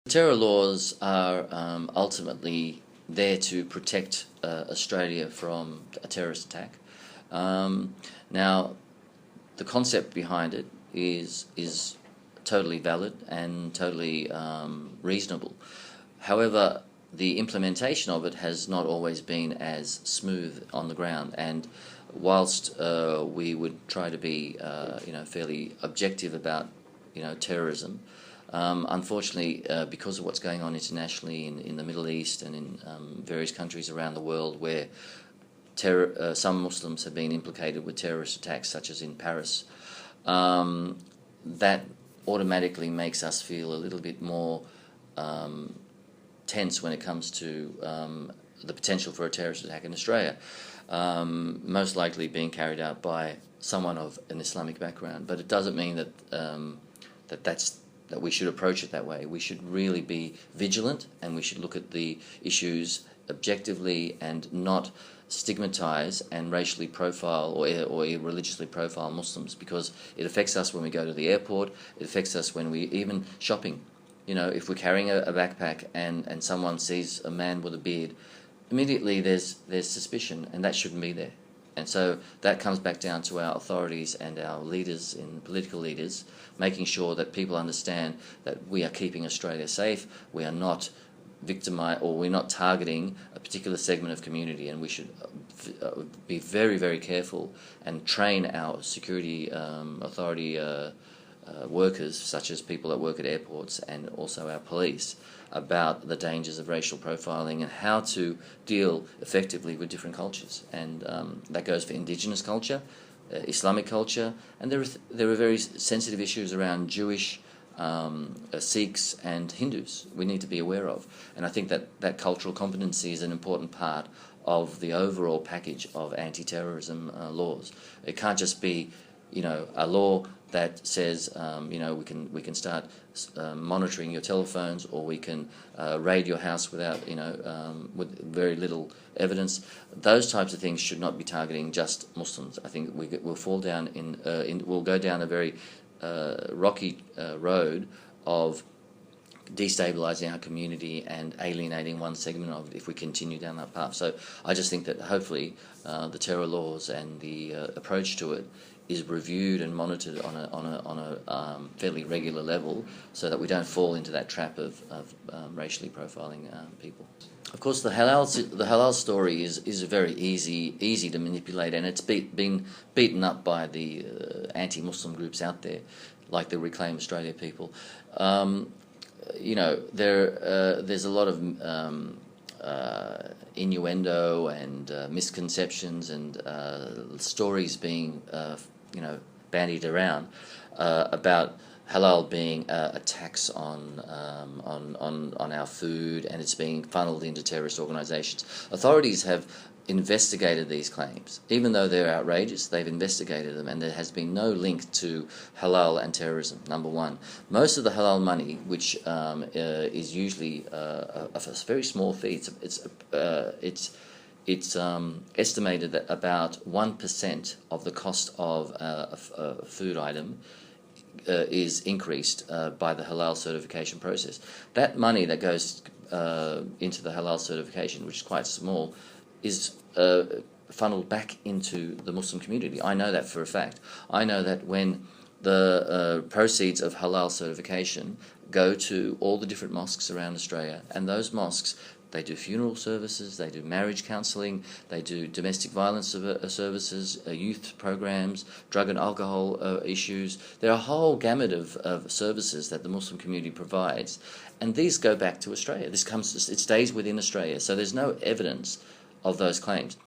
Terror laws are ultimately there to protect Australia from a terrorist attack. Now, the concept behind it is totally valid and totally reasonable. However, the implementation of it has not always been as smooth on the ground, and whilst we would try to be fairly objective about terrorism, unfortunately, because of what's going on internationally in the Middle East and in various countries around the world where some Muslims have been implicated with terrorist attacks, such as in Paris, that automatically makes us feel a little bit more tense when it comes to the potential for a terrorist attack in Australia, most likely being carried out by someone of an Islamic background. But it doesn't mean that that we should approach it that way. We should really be vigilant, and we should look at the issues objectively and not stigmatise and racially profile or religiously profile Muslims, because it affects us when we go to the airport. It affects us when we even shopping. If we're carrying a backpack and someone sees a man with a beard, immediately there's suspicion, and that shouldn't be there. And so that comes back down to our authorities and our leaders, political leaders, making sure that people understand that we are keeping Australia safe. We are not we're not targeting a particular segment of community, and we should be very, very careful and train our security authority workers, such as people that work at airports and also our police, about the dangers of racial profiling and how to deal effectively with different cultures. And that goes for Indigenous culture, Islamic culture, and there are very sensitive issues around Jewish, Sikhs and Hindus we need to be aware of. And I think that cultural competency is an important part of the overall package of anti-terrorism laws. It can't just be a law that says we can start monitoring your telephones, or we can raid your house without with very little evidence. Those types of things should not be targeting just Muslims. I think we'll fall down we'll go down a very rocky road of destabilising our community and alienating one segment of it if we continue down that path. So I just think that hopefully the terror laws and the approach to it is reviewed and monitored on a fairly regular level, so that we don't fall into that trap of racially profiling people. Of course, the halal story is very easy to manipulate, and it's been beaten up by the anti-Muslim groups out there, like the Reclaim Australia people. There's a lot of innuendo and misconceptions and stories being bandied around about halal being a tax on our food, and it's being funneled into terrorist organisations. Authorities have investigated these claims. Even though they're outrageous, they've investigated them, and there has been no link to halal and terrorism, number one. Most of the halal money, which is usually a very small fee, it's estimated that about 1% of the cost of a food item is increased by the halal certification process. That money that goes into the halal certification, which is quite small, is funneled back into the Muslim community. I know that for a fact. I know that when the proceeds of halal certification go to all the different mosques around Australia, and those mosques, they do funeral services, they do marriage counselling, they do domestic violence services, youth programs, drug and alcohol issues. There are a whole gamut of services that the Muslim community provides, and these go back to Australia. It stays within Australia, so there's no evidence of those claims.